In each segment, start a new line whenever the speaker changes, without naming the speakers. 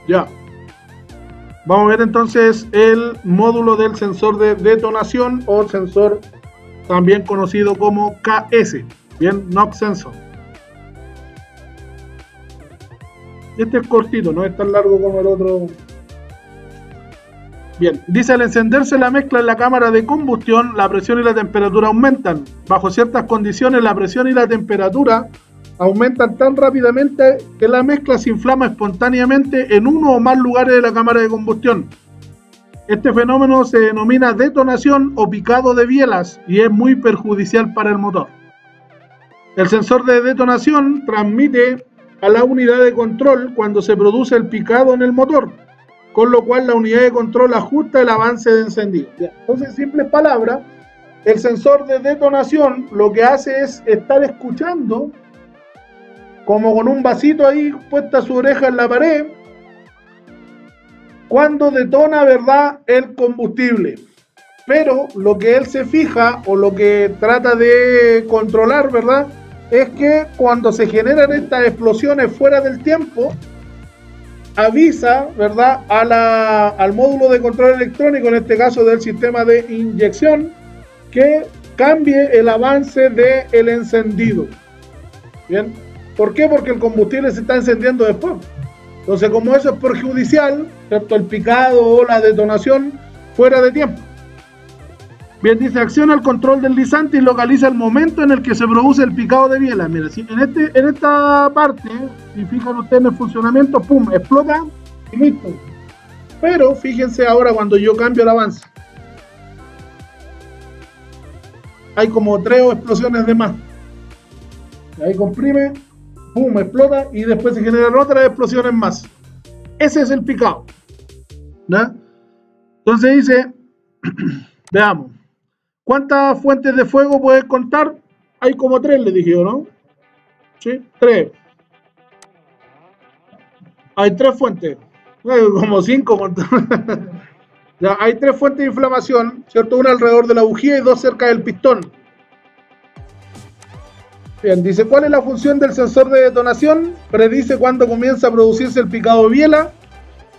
Ya. Vamos a ver entonces el módulo del sensor de detonación o sensor también conocido como KS. Bien, Knock Sensor. Este es cortito, no es tan largo como el otro. Bien, dice: al encenderse la mezcla en la cámara de combustión, la presión y la temperatura aumentan. Bajo ciertas condiciones, la presión y la temperatura aumentan tan rápidamente que la mezcla se inflama espontáneamente en uno o más lugares de la cámara de combustión. Este fenómeno se denomina detonación o picado de bielas y es muy perjudicial para el motor. El sensor de detonación transmite a la unidad de control cuando se produce el picado en el motor, con lo cual la unidad de control ajusta el avance de encendido. Entonces, en simples palabras, el sensor de detonación lo que hace es estar escuchando, como con un vasito ahí puesta su oreja en la pared, cuando detona, ¿verdad?, el combustible. Pero lo que él se fija o lo que trata de controlar, ¿verdad?, es que cuando se generan estas explosiones fuera del tiempo, avisa, ¿verdad?, al módulo de control electrónico, en este caso del sistema de inyección, que cambie el avance del encendido. Bien, ¿por qué? Porque el combustible se está encendiendo después. Entonces, como eso es perjudicial, ¿cierto?, el picado o la detonación fuera de tiempo. Bien, dice: acciona el control deslizante y localiza el momento en el que se produce el picado de biela. Mira, si en esta parte, si fijan ustedes en el funcionamiento, pum, explota y listo. Pero fíjense ahora cuando yo cambio el avance. Hay como 3 explosiones de más. Ahí comprime, pum, explota y después se generan otras explosiones más. Ese es el picado, ¿no? Entonces dice, veamos. ¿Cuántas fuentes de fuego puedes contar? Hay como 3, le dije yo, ¿no? Sí, 3. Hay 3 fuentes. Como 5. Ya, hay 3 fuentes de inflamación, ¿cierto? Una alrededor de la bujía y 2 cerca del pistón. Bien, dice: ¿cuál es la función del sensor de detonación? Predice cuándo comienza a producirse el picado de biela,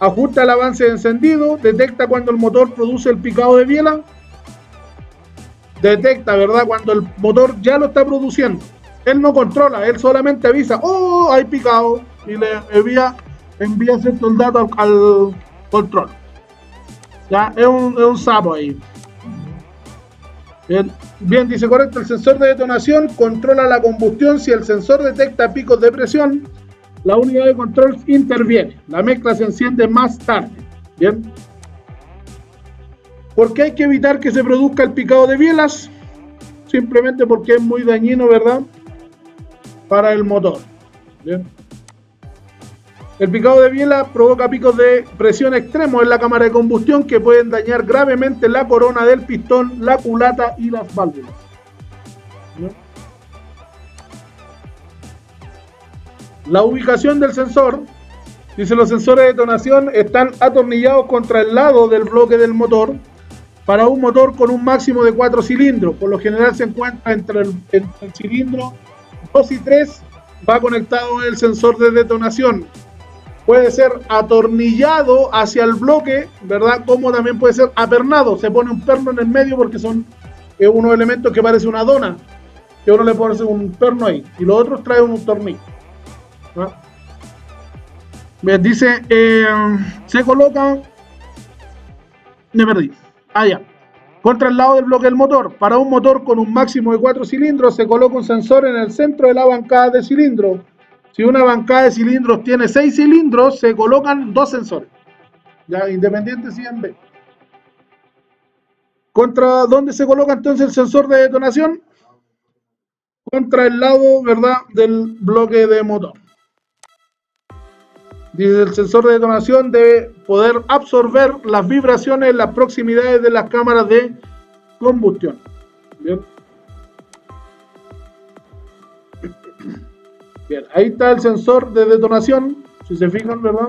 ajusta el avance de encendido, detecta cuando el motor produce el picado de biela, detecta, ¿verdad?, cuando el motor ya lo está produciendo. Él no controla, él solamente avisa: oh, hay picado, y le envía cierto el dato al control. Ya, es un sapo ahí. Bien, dice: correcto, el sensor de detonación controla la combustión. Si el sensor detecta picos de presión, la unidad de control interviene. La mezcla se enciende más tarde. Bien. ¿Por qué hay que evitar que se produzca el picado de bielas? Simplemente porque es muy dañino, ¿verdad?, para el motor. Bien. El picado de biela provoca picos de presión extremos en la cámara de combustión que pueden dañar gravemente la corona del pistón, la culata y las válvulas. ¿No? La ubicación del sensor. Dice: los sensores de detonación están atornillados contra el lado del bloque del motor. Para un motor con un máximo de 4 cilindros, por lo general se encuentra entre el cilindro 2 y 3, va conectado el sensor de detonación. Puede ser atornillado hacia el bloque, ¿verdad?, como también puede ser apernado. Se pone un perno en el medio porque son unos elementos que parece una dona, que uno le pone un perno ahí, y los otros traen un tornillo, ¿no? Bien, dice, se coloca, me perdí, ya, contra el lado del bloque del motor. Para un motor con un máximo de 4 cilindros se coloca un sensor en el centro de la bancada de cilindros. Si una bancada de cilindros tiene 6 cilindros, se colocan 2 sensores, ya, independiente si en B. ¿Contra dónde se coloca entonces el sensor de detonación? Contra el lado, ¿verdad?, del bloque de motor. Dice: el sensor de detonación debe poder absorber las vibraciones en las proximidades de las cámaras de combustión. Bien. Bien, ahí está el sensor de detonación, si se fijan, ¿verdad?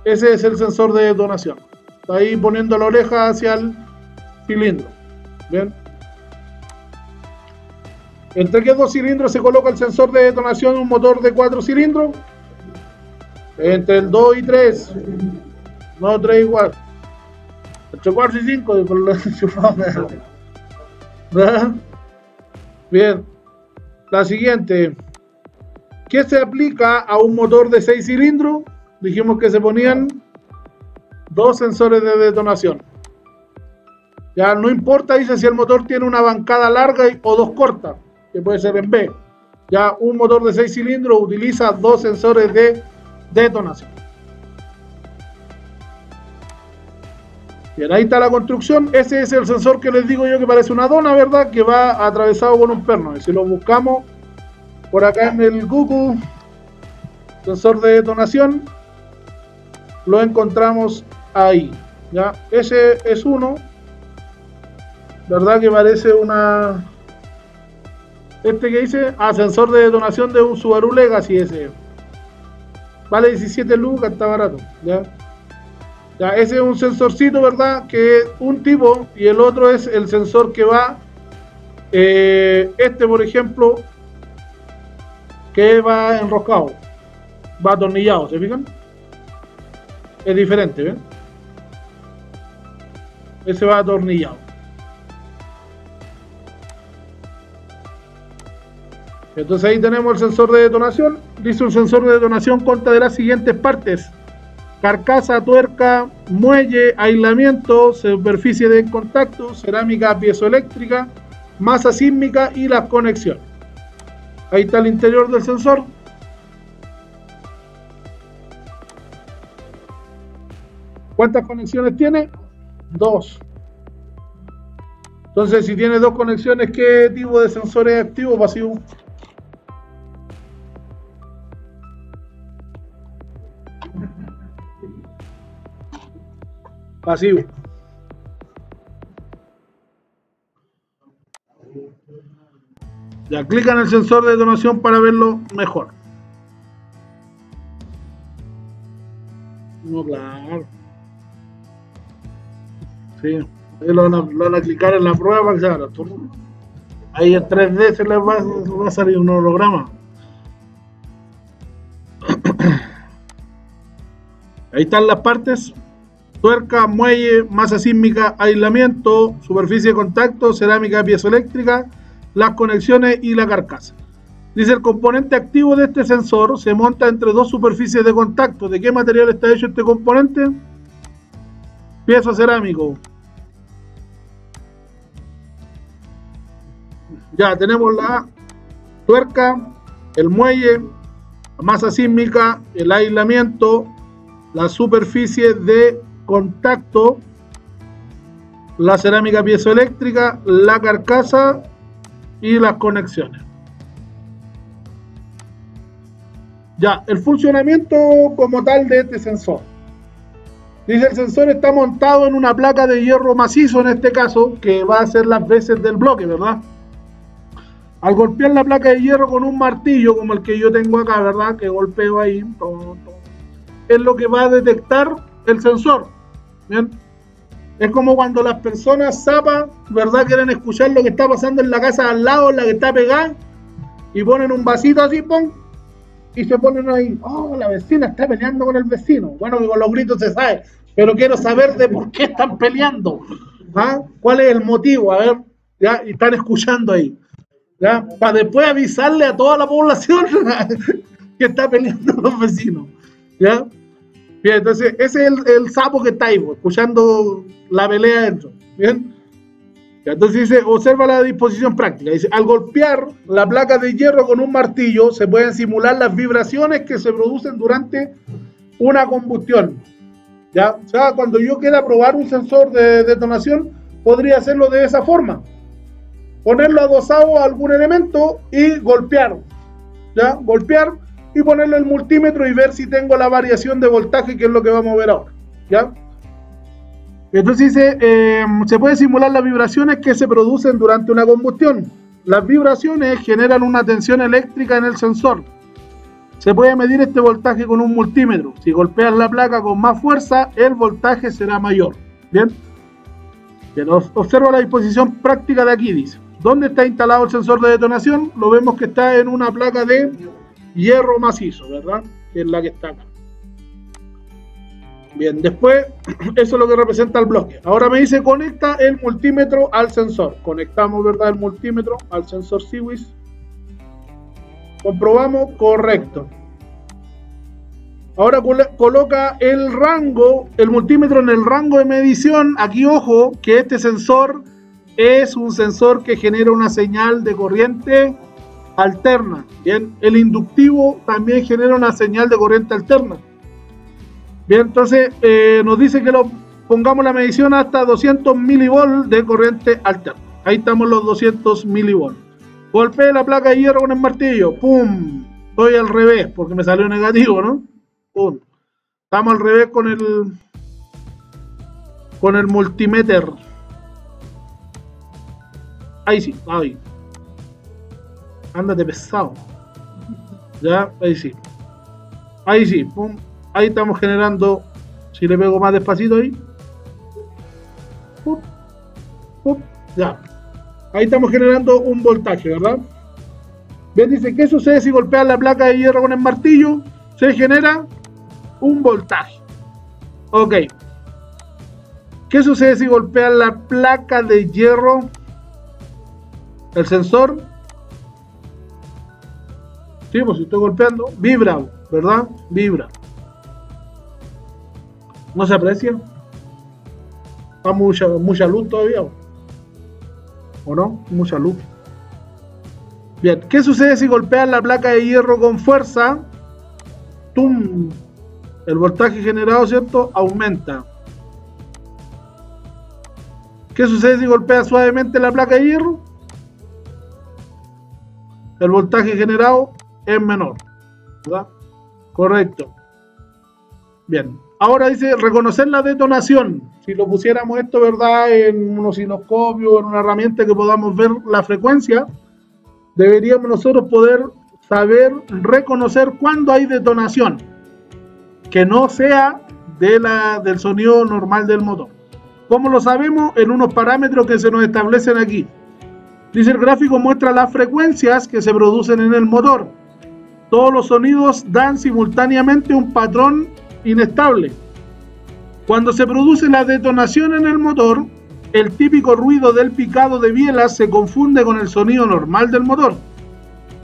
Ese es el sensor de detonación. Está ahí poniendo la oreja hacia el cilindro. Bien. ¿Entre qué 2 cilindros se coloca el sensor de detonación de un motor de 4 cilindros? Entre el 2 y 3. No 3 igual. Entre 4 y 5. ¿Verdad? Bien. La siguiente. ¿Qué se aplica a un motor de 6 cilindros? Dijimos que se ponían 2 sensores de detonación. Ya no importa, dice, si el motor tiene una bancada larga o 2 cortas, que puede ser en B. Ya un motor de 6 cilindros utiliza 2 sensores de detonación. Bien, ahí está la construcción. Ese es el sensor que les digo yo que parece una dona, ¿verdad? Que va atravesado con un perno. Y si lo buscamos por acá en el Google, sensor de detonación, lo encontramos ahí. ¿Ya? Ese es uno, ¿verdad? Que parece una... Este que dice, sensor de detonación de un Subaru Legacy, ese. Vale 17 lucas, está barato, ¿ya? Ya, ese es un sensorcito, ¿verdad? Que es un tipo, y el otro es el sensor que va, por ejemplo, que va enroscado, va atornillado, ¿se fijan? Es diferente, ¿ven? Ese va atornillado. Entonces ahí tenemos el sensor de detonación. Dice: un sensor de detonación consta de las siguientes partes: carcasa, tuerca, muelle, aislamiento, superficie de contacto, cerámica piezoeléctrica, masa sísmica y las conexiones. Ahí está el interior del sensor. ¿Cuántas conexiones tiene? 2. Entonces, si tiene 2 conexiones, ¿qué tipo de sensor es activo o pasivo? Pasivo. Ya, clica en el sensor de detonación para verlo mejor. No, claro. Sí, lo van a clicar en la prueba, claro. Ahí en 3D se les va a salir un holograma. Ahí están las partes: tuerca, muelle, masa sísmica, aislamiento, superficie de contacto, cerámica piezoeléctrica, las conexiones y la carcasa. Dice: el componente activo de este sensor se monta entre 2 superficies de contacto. ¿De qué material está hecho este componente? Piezo cerámico. Ya tenemos la tuerca, el muelle, la masa sísmica, el aislamiento, la superficie de contacto, la cerámica piezoeléctrica, la carcasa y las conexiones. Ya, el funcionamiento como tal de este sensor. Dice: el sensor está montado en una placa de hierro macizo, en este caso, que va a hacer las veces del bloque, ¿verdad? Al golpear la placa de hierro con un martillo, como el que yo tengo acá, ¿verdad? Que golpeo ahí, es lo que va a detectar el sensor. ¿Bien? Es como cuando las personas zapan, ¿verdad? Quieren escuchar lo que está pasando en la casa al lado, en la que está pegada, y ponen un vasito así, ¡pum! Y se ponen ahí: oh, la vecina está peleando con el vecino. Bueno, que con los gritos se sabe, pero quiero saber de por qué están peleando. ¿Ah? ¿Cuál es el motivo? A ver, ya, y están escuchando ahí, ¿ya? Para después avisarle a toda la población que está peleando los vecinos, ¿ya? Bien, entonces ese es el sapo que está ahí, escuchando la pelea adentro. Bien. Entonces dice: observa la disposición práctica. Dice: al golpear la placa de hierro con un martillo se pueden simular las vibraciones que se producen durante una combustión. ¿Ya? O sea, cuando yo quiera probar un sensor de detonación, podría hacerlo de esa forma: ponerlo adosado a algún elemento y golpear. ¿Ya? Golpear y ponerle el multímetro y ver si tengo la variación de voltaje, que es lo que vamos a ver ahora. ¿Ya? Entonces dice: se puede simular las vibraciones que se producen durante una combustión. Las vibraciones generan una tensión eléctrica en el sensor. Se puede medir este voltaje con un multímetro. Si golpeas la placa con más fuerza, el voltaje será mayor. Bien. Observa la disposición práctica de aquí. Dice: ¿dónde está instalado el sensor de detonación? Lo vemos que está en una placa de hierro macizo, ¿verdad? Que es la que está acá. Bien, después, eso es lo que representa el bloque. Ahora me dice, conecta el multímetro al sensor. Conectamos, ¿verdad?, el multímetro al sensor Seawis. Comprobamos, correcto. Ahora coloca el rango, el multímetro en el rango de medición. Aquí, ojo, que este sensor es un sensor que genera una señal de corriente alterna. Bien, el inductivo también genera una señal de corriente alterna. Bien, entonces nos dice que lo pongamos la medición hasta 200 milivolts de corriente alterna. Ahí estamos los 200 milivolts. Golpeé la placa de hierro con el martillo. ¡Pum! Estoy al revés porque me salió negativo, ¿no? ¡Pum! Estamos al revés con el multímetro. Ahí sí, ahí. Ándate pesado. Ya, ahí sí. Ahí sí, pum. Ahí estamos generando. Si le pego más despacito ahí. Pum, pum, ya. Ahí estamos generando un voltaje, ¿verdad? Bien, dice, ¿qué sucede si golpeas la placa de hierro con el martillo? Se genera un voltaje. Ok. ¿Qué sucede si golpeas la placa de hierro? El sensor. Sí, pues si estoy golpeando, vibra, ¿verdad? Vibra. ¿No se aprecia? Está mucha luz todavía. ¿O no? Mucha luz. Bien, ¿qué sucede si golpeas la placa de hierro con fuerza? ¡Tum! El voltaje generado, ¿cierto?, aumenta. ¿Qué sucede si golpeas suavemente la placa de hierro? El voltaje generado es menor, ¿verdad? Correcto. Bien. Ahora dice reconocer la detonación. Si lo pusiéramos esto, ¿verdad?, en un osciloscopio, en una herramienta que podamos ver la frecuencia, deberíamos nosotros poder saber reconocer cuándo hay detonación, que no sea del sonido normal del motor. ¿Cómo lo sabemos? En unos parámetros que se nos establecen aquí. Dice, el gráfico muestra las frecuencias que se producen en el motor. Todos los sonidos dan simultáneamente un patrón inestable. Cuando se produce la detonación en el motor, el típico ruido del picado de bielas se confunde con el sonido normal del motor.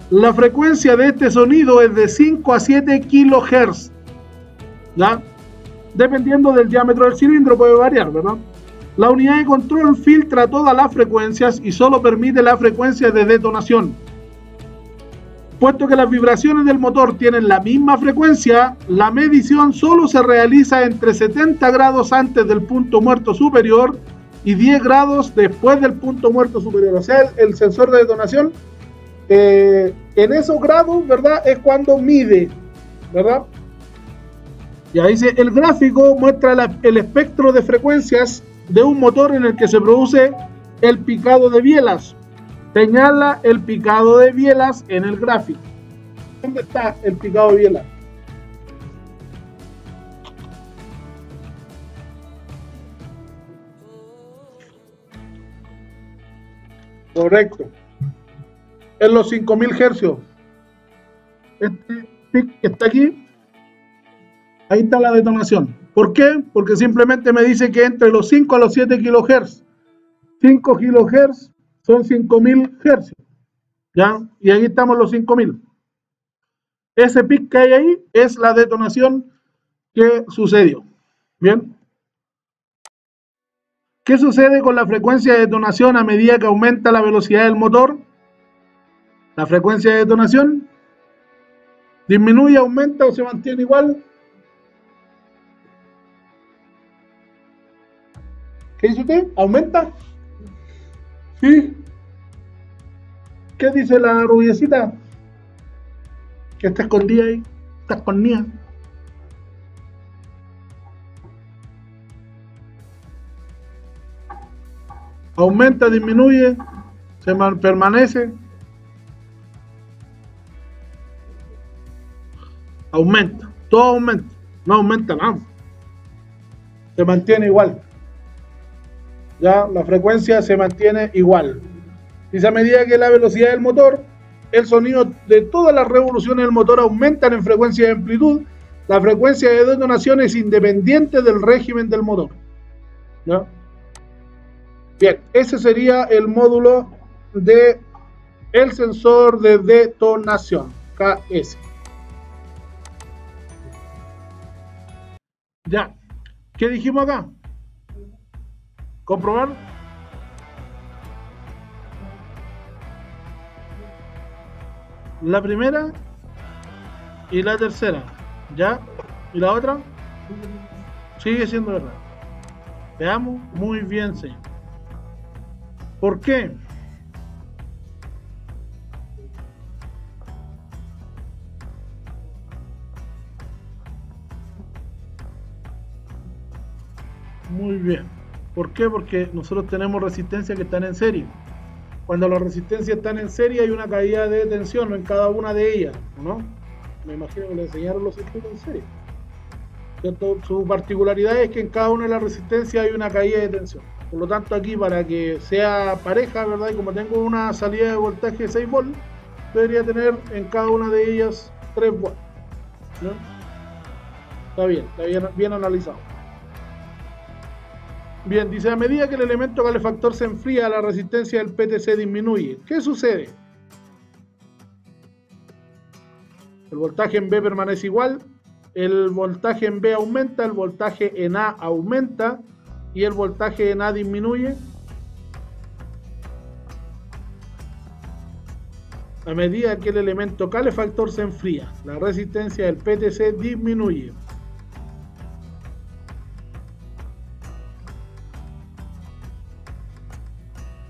La frecuencia de este sonido es de 5 a 7 kHz. ¿Ya? Dependiendo del diámetro del cilindro puede variar, ¿verdad? La unidad de control filtra todas las frecuencias y solo permite la frecuencia de detonación. Puesto que las vibraciones del motor tienen la misma frecuencia, la medición solo se realiza entre 70 grados antes del punto muerto superior y 10 grados después del punto muerto superior. O sea, el sensor de detonación, en esos grados, ¿verdad?, es cuando mide, ¿verdad? Y ahí dice, el gráfico muestra el espectro de frecuencias de un motor en el que se produce el picado de bielas. Señala el picado de bielas en el gráfico. ¿Dónde está el picado de bielas? Correcto. En los 5000 hercios. Este pic que está aquí, ahí está la detonación. ¿Por qué? Porque simplemente me dice que entre los 5 a los 7 kHz. 5 kHz son 5000 hercios. ¿Ya? Y ahí estamos los 5000. Ese pic que hay ahí es la detonación que sucedió. ¿Bien? ¿Qué sucede con la frecuencia de detonación a medida que aumenta la velocidad del motor? La frecuencia de detonación disminuye, aumenta o se mantiene igual. ¿Qué dice usted? ¿Aumenta? ¿Sí? ¿Qué dice la rubiecita? Que está escondida ahí. Está escondida. Aumenta, disminuye, permanece. Aumenta. Todo aumenta. No aumenta nada. Se mantiene igual. Ya, la frecuencia se mantiene igual. Y a medida que la velocidad del motor, el sonido de todas las revoluciones del motor aumentan en frecuencia y amplitud, La frecuencia de detonación es independiente del régimen del motor. ¿Ya? Bien, ese sería el módulo de el sensor de detonación, KS. Ya, ¿qué dijimos acá? ¿Comprobar? La primera y la tercera, ¿ya? ¿Y la otra? Sigue siendo verdad. Veamos, muy bien, señor. ¿Por qué? Muy bien. ¿Por qué? Porque nosotros tenemos resistencias que están en serie. Cuando las resistencias están en serie hay una caída de tensión en cada una de ellas, ¿no? Me imagino que le enseñaron los circuitos en serie. ¿Cierto? Su particularidad es que en cada una de las resistencias hay una caída de tensión. Por lo tanto, aquí para que sea pareja, ¿verdad? Y como tengo una salida de voltaje de 6 volts, debería tener en cada una de ellas 3 volts, ¿no? Está bien analizado. Bien, dice, a medida que el elemento calefactor se enfría, la resistencia del PTC disminuye. ¿Qué sucede? El voltaje en B permanece igual, el voltaje en B aumenta, el voltaje en A aumenta y el voltaje en A disminuye. A medida que el elemento calefactor se enfría, la resistencia del PTC disminuye.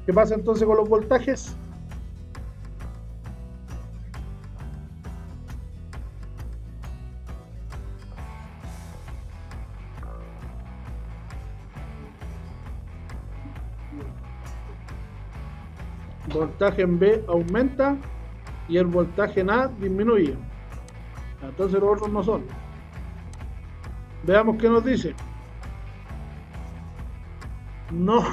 ¿Qué pasa entonces con los voltajes? El voltaje en B aumenta y el voltaje en A disminuye. Entonces los otros no son. Veamos qué nos dice. No.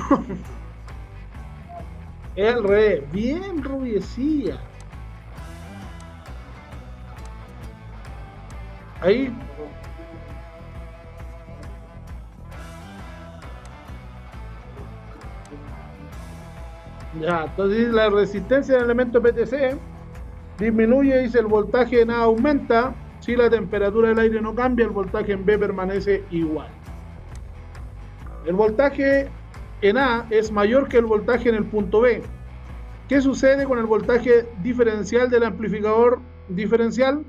El re, bien rubiecilla. Ahí. Ya, entonces la resistencia del elemento PTC disminuye, dice el voltaje en A aumenta. Si la temperatura del aire no cambia, el voltaje en B permanece igual. El voltaje en A es mayor que el voltaje en el punto B. ¿Qué sucede con el voltaje diferencial del amplificador diferencial?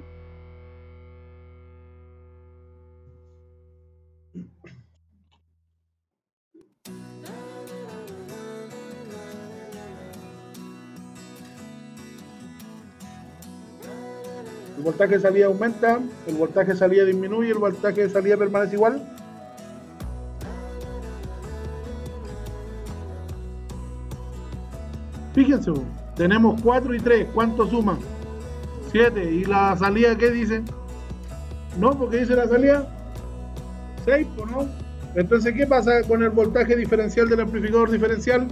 El voltaje de salida aumenta, el voltaje de salida disminuye, el voltaje de salida permanece igual. Fíjense, tenemos 4 y 3, ¿cuánto suman? 7, ¿y la salida qué dice? No, porque dice la salida 6, ¿no? Entonces, ¿qué pasa con el voltaje diferencial del amplificador diferencial?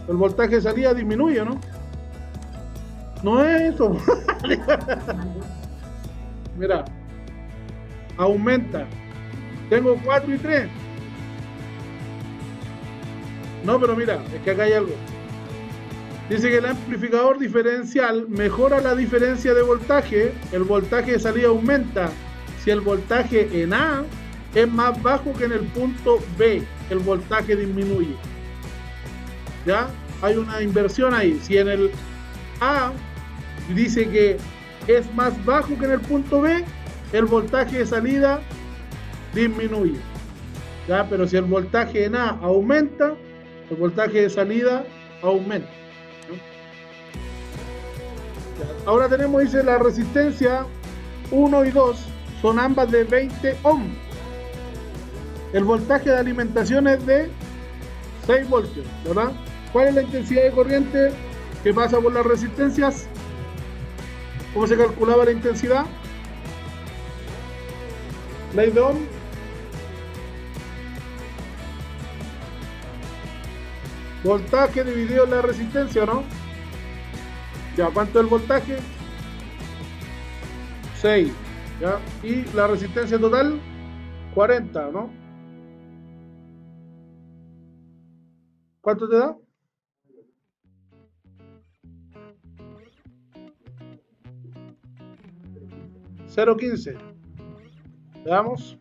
El voltaje de salida disminuye, ¿no? No es eso. Mira, aumenta. Tengo 4 y 3. No, pero mira, es que acá hay algo. Dice que el amplificador diferencial mejora la diferencia de voltaje, el voltaje de salida aumenta. Si el voltaje en A es más bajo que en el punto B, el voltaje disminuye. ¿Ya? Hay una inversión ahí. Si en el A dice que es más bajo que en el punto B, el voltaje de salida disminuye. ¿Ya? Pero si el voltaje en A aumenta, el voltaje de salida aumenta. Ahora tenemos, dice, la resistencia 1 y 2 son ambas de 20 ohms. El voltaje de alimentación es de 6 voltios, ¿verdad? ¿Cuál es la intensidad de corriente que pasa por las resistencias? ¿Cómo se calculaba la intensidad? Ley de Ohm. Voltaje dividido en la resistencia, ¿no? Ya, ¿cuánto es el voltaje? 6. ¿ya? Y la resistencia total, 40, ¿no? ¿Cuánto te da? 0,15. Veamos.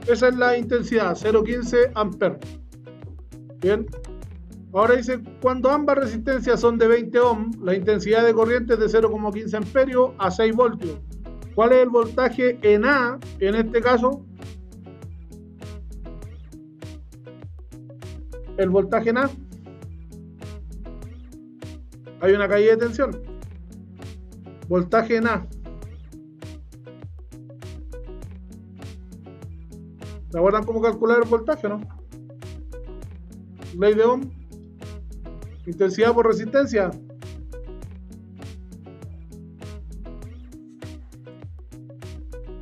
Esa es la intensidad, 0,15 amperes. Bien. Ahora dice, cuando ambas resistencias son de 20 ohms, la intensidad de corriente es de 0,15 amperios a 6 voltios. ¿Cuál es el voltaje en A, en este caso? El voltaje en A. Hay una caída de tensión. Voltaje en A. ¿Se acuerdan cómo calcular el voltaje, no? Ley de Ohm. Intensidad por resistencia.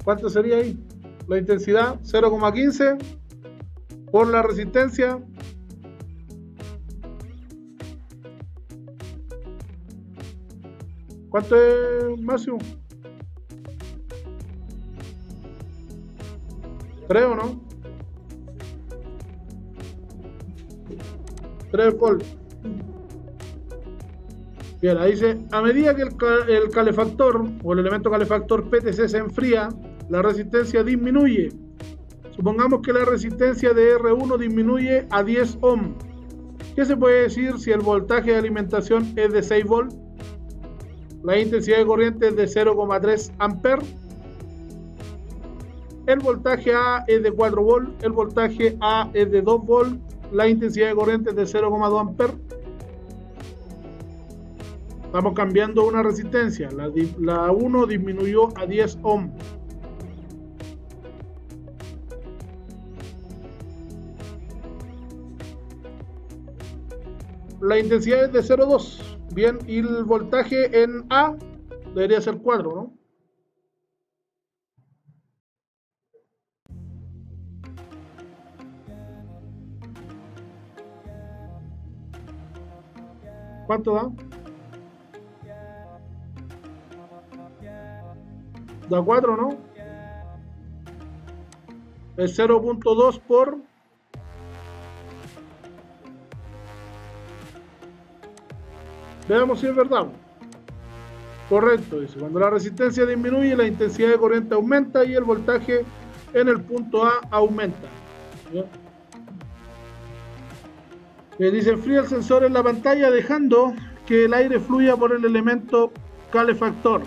¿Cuánto sería ahí? La intensidad, 0,15 por la resistencia. ¿Cuánto es, Máximo? 3, ¿o no? 3 volts. Bien, ahí dice, a medida que el calefactor o el elemento calefactor PTC se enfría, la resistencia disminuye. Supongamos que la resistencia de R1 disminuye a 10 ohm. ¿Qué se puede decir si el voltaje de alimentación es de 6 volts? La intensidad de corriente es de 0,3 amperes. El voltaje A es de 4 volts, el voltaje A es de 2 volts, la intensidad de corriente es de 0,2 amperes. Estamos cambiando una resistencia, la 1 disminuyó a 10 ohm. La intensidad es de 0,2. Bien, y el voltaje en A debería ser 4, ¿no? ¿Cuánto da? Da 4, ¿no? Es 0,2 por... Veamos si es verdad. Correcto, dice. Cuando la resistencia disminuye, la intensidad de corriente aumenta y el voltaje en el punto A aumenta. Dice, enfría el sensor en la pantalla dejando que el aire fluya por el elemento calefactor.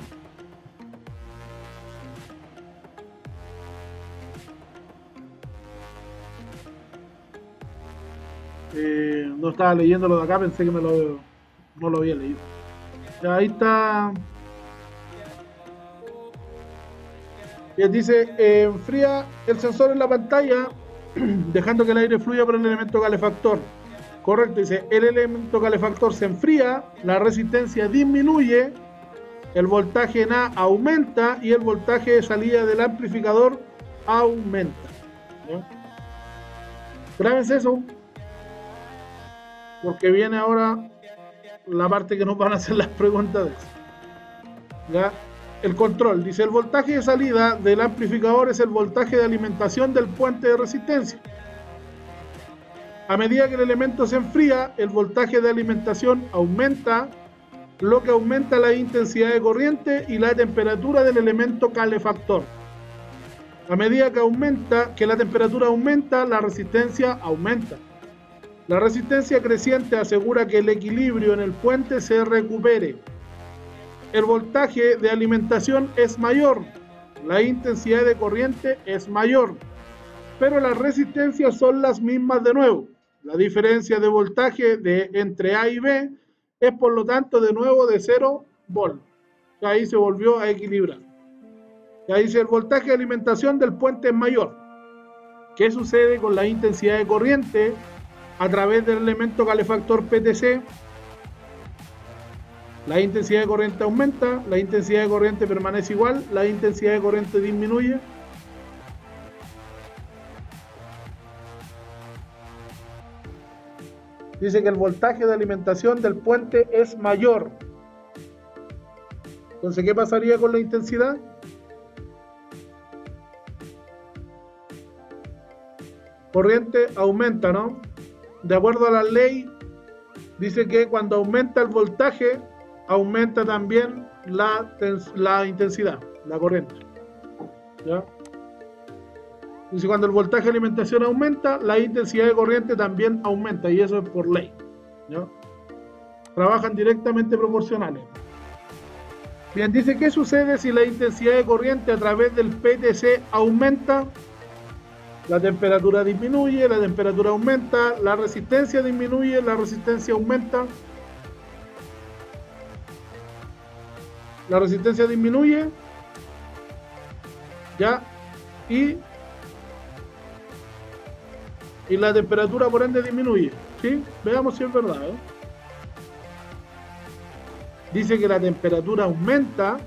No estaba leyéndolo de acá, pensé que no lo había leído. Ya, ahí está. Y dice, enfría el sensor en la pantalla dejando que el aire fluya por el elemento calefactor. Correcto, dice, el elemento calefactor se enfría, la resistencia disminuye, el voltaje en A aumenta y el voltaje de salida del amplificador aumenta. ¿Ya? Grábense eso, porque viene ahora la parte que nos van a hacer las preguntas de eso. ¿Ya? El control, dice, el voltaje de salida del amplificador es el voltaje de alimentación del puente de resistencia. A medida que el elemento se enfría, el voltaje de alimentación aumenta, lo que aumenta la intensidad de corriente y la temperatura del elemento calefactor. A medida que la temperatura aumenta, la resistencia aumenta. La resistencia creciente asegura que el equilibrio en el puente se recupere. El voltaje de alimentación es mayor, la intensidad de corriente es mayor, pero las resistencias son las mismas de nuevo. La diferencia de voltaje entre A y B es por lo tanto de nuevo de 0 volt. Ahí se volvió a equilibrar. Ahí dice, el voltaje de alimentación del puente es mayor. ¿Qué sucede con la intensidad de corriente a través del elemento calefactor PTC? La intensidad de corriente aumenta, la intensidad de corriente permanece igual, la intensidad de corriente disminuye. Dice que el voltaje de alimentación del puente es mayor. Entonces, ¿qué pasaría con la intensidad? corriente aumenta, ¿no? De acuerdo a la ley, dice que cuando aumenta el voltaje, aumenta también la intensidad, la corriente. ¿Ya? Dice cuando el voltaje de alimentación aumenta, la intensidad de corriente también aumenta, y eso es por ley. ¿Ya? Trabajan directamente proporcionales. Bien, dice, ¿qué sucede si la intensidad de corriente a través del PTC aumenta? La temperatura disminuye, la temperatura aumenta, la resistencia disminuye, la resistencia aumenta. La resistencia disminuye, ¿ya? Y la temperatura por ende disminuye, ¿sí? Veamos si es verdad, ¿eh? Dice que la temperatura aumenta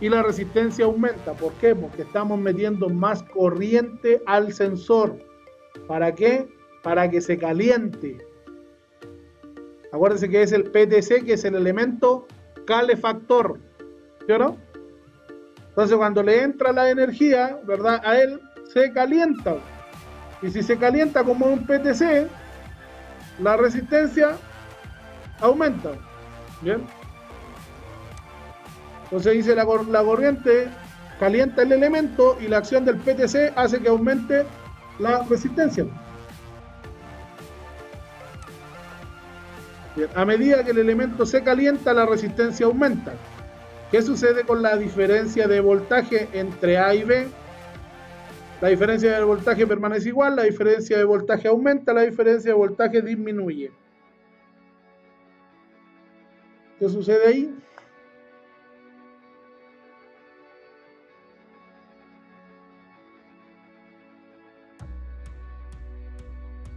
y la resistencia aumenta. ¿Por qué? Porque estamos metiendo más corriente al sensor. ¿Para qué? Para que se caliente. Acuérdense que es el PTC, que es el elemento calefactor. ¿Sí o no? Entonces cuando le entra la energía, ¿verdad? A él se calienta. Y si se calienta como un PTC, la resistencia aumenta. ¿Bien? Entonces dice la corriente calienta el elemento y la acción del PTC hace que aumente la resistencia. Bien, a medida que el elemento se calienta, la resistencia aumenta. ¿Qué sucede con la diferencia de voltaje entre A y B? La diferencia de voltaje permanece igual, la diferencia de voltaje aumenta, la diferencia de voltaje disminuye. ¿Qué sucede ahí?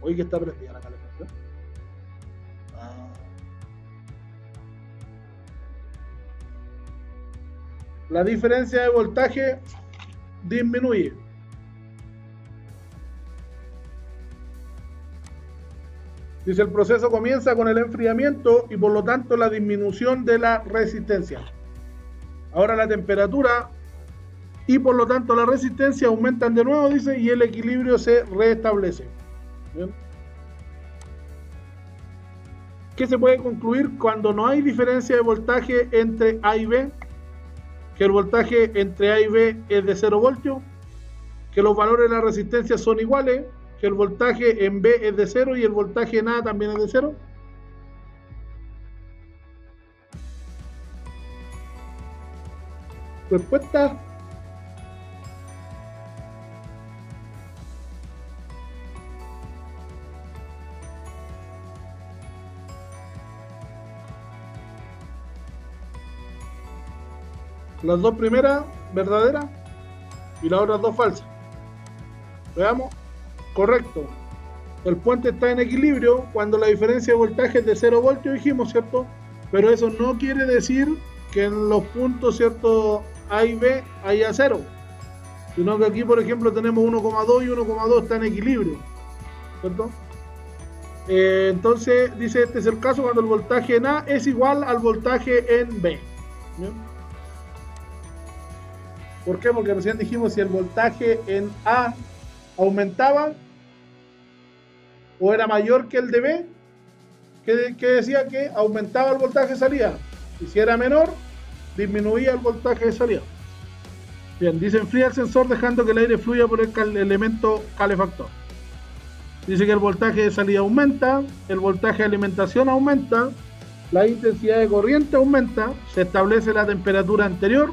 Hoy que está prendida la calefacción. La diferencia de voltaje disminuye. Dice, el proceso comienza con el enfriamiento y por lo tanto la disminución de la resistencia. Ahora la temperatura y por lo tanto la resistencia aumentan de nuevo, dice, y el equilibrio se restablece. ¿Bien? ¿Qué se puede concluir cuando no hay diferencia de voltaje entre A y B? Que el voltaje entre A y B es de 0 voltios, que los valores de la resistencia son iguales, que el voltaje en B es de 0 y el voltaje en A también es de 0. Respuesta. Las dos primeras verdaderas y las otras dos falsas. Veamos. Correcto. El puente está en equilibrio cuando la diferencia de voltaje es de 0 voltios, dijimos, ¿cierto? Pero eso no quiere decir que en los puntos, ¿cierto?, A y B haya 0. Sino que aquí, por ejemplo, tenemos 1,2 y 1,2 está en equilibrio, ¿cierto? Entonces, dice, este es el caso cuando el voltaje en A es igual al voltaje en B. ¿Bien? ¿Por qué? Porque recién dijimos si el voltaje en A aumentaba o era mayor que el de B, que decía que aumentaba el voltaje de salida, y si era menor, disminuía el voltaje de salida. Bien, dice, enfría el sensor dejando que el aire fluya por el elemento calefactor. Dice que el voltaje de salida aumenta, el voltaje de alimentación aumenta, la intensidad de corriente aumenta, se establece la temperatura anterior,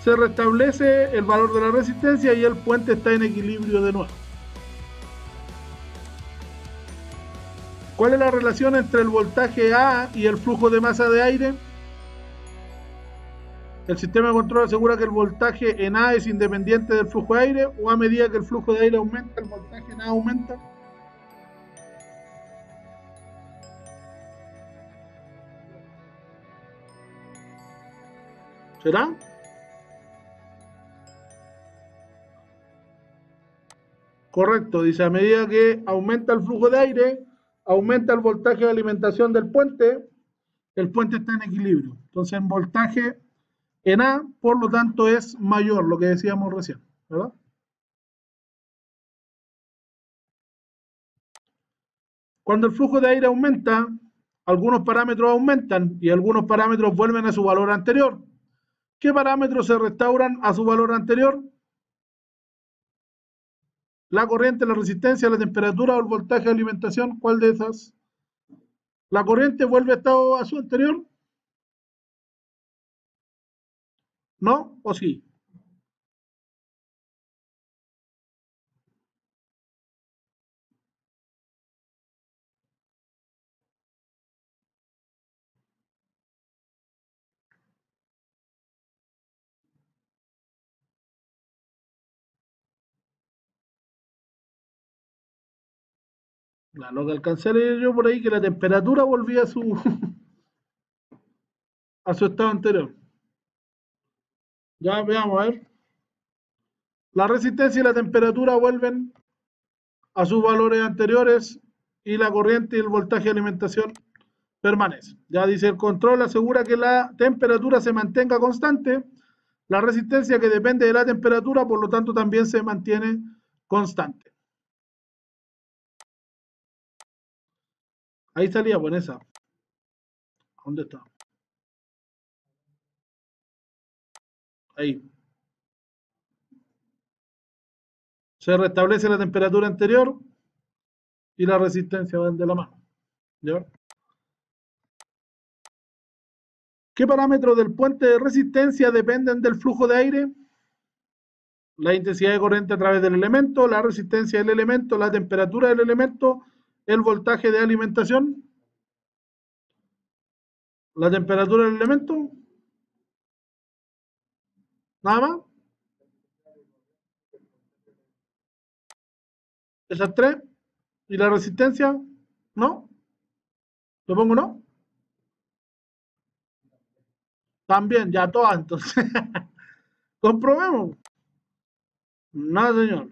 se restablece el valor de la resistencia y el puente está en equilibrio de nuevo. ¿Cuál es la relación entre el voltaje A y el flujo de masa de aire? El sistema de control asegura que el voltaje en A es independiente del flujo de aire, o a medida que el flujo de aire aumenta, el voltaje en A aumenta. ¿Será? Correcto, dice, a medida que aumenta el flujo de aire, aumenta el voltaje de alimentación del puente, el puente está en equilibrio. Entonces, en voltaje en A, por lo tanto, es mayor, lo que decíamos recién, ¿verdad? Cuando el flujo de aire aumenta, algunos parámetros aumentan y algunos parámetros vuelven a su valor anterior. ¿Qué parámetros se restauran a su valor anterior? La corriente, la resistencia, la temperatura o el voltaje de alimentación. ¿Cuál de esas? ¿La corriente vuelve a su anterior? ¿No o sí? Lo que alcancé a leer yo por ahí, que la temperatura volvía a su, a su estado anterior. Ya veamos, a ver. La resistencia y la temperatura vuelven a sus valores anteriores y la corriente y el voltaje de alimentación permanece. Ya dice, el control asegura que la temperatura se mantenga constante, la resistencia que depende de la temperatura, por lo tanto también se mantiene constante. Ahí salía, pues esa. ¿Dónde está? Ahí. Se restablece la temperatura anterior y la resistencia van de la mano. ¿Ya? ¿Qué parámetros del puente de resistencia dependen del flujo de aire? La intensidad de corriente a través del elemento, la resistencia del elemento, la temperatura del elemento, el voltaje de alimentación, la temperatura del elemento, nada más. Esas tres. ¿Y la resistencia? ¿No? ¿Le pongo no? También, ya todas entonces. Comprobemos. No, señor.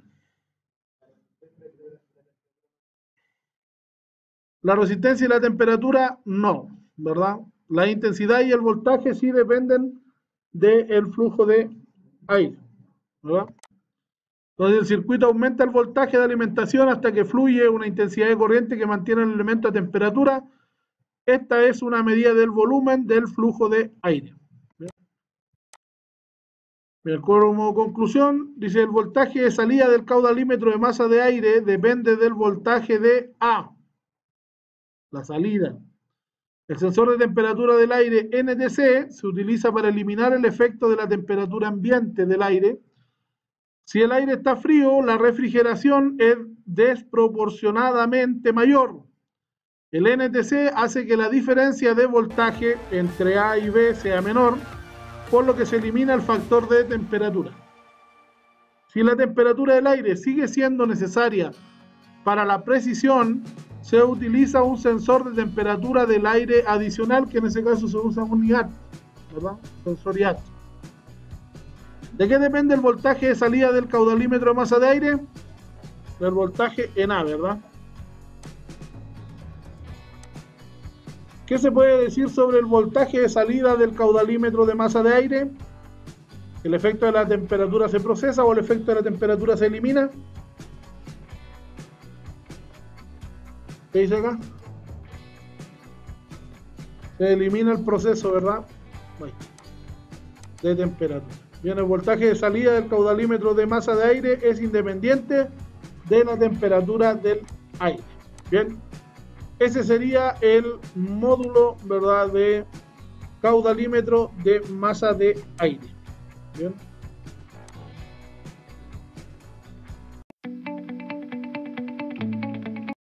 La resistencia y la temperatura, no, ¿verdad? La intensidad y el voltaje sí dependen del flujo de aire, ¿verdad? Entonces el circuito aumenta el voltaje de alimentación hasta que fluye una intensidad de corriente que mantiene el elemento a temperatura. Esta es una medida del volumen del flujo de aire. Bien, como conclusión, dice el voltaje de salida del caudalímetro de masa de aire depende del voltaje de A, la salida. El sensor de temperatura del aire NTC se utiliza para eliminar el efecto de la temperatura ambiente del aire. Si el aire está frío, la refrigeración es desproporcionadamente mayor. El NTC hace que la diferencia de voltaje entre A y B sea menor, por lo que se elimina el factor de temperatura. Si la temperatura del aire sigue siendo necesaria para la precisión, se utiliza un sensor de temperatura del aire adicional, que en ese caso se usa un IAT, ¿verdad? Sensor IAT. ¿De qué depende el voltaje de salida del caudalímetro de masa de aire? Del voltaje en A, ¿verdad? ¿Qué se puede decir sobre el voltaje de salida del caudalímetro de masa de aire? ¿El efecto de la temperatura se procesa o el efecto de la temperatura se elimina? ¿Qué dice acá? Se elimina el proceso, ¿verdad? De temperatura. Bien, el voltaje de salida del caudalímetro de masa de aire es independiente de la temperatura del aire. Bien, ese sería el módulo, ¿verdad?, de caudalímetro de masa de aire. Bien.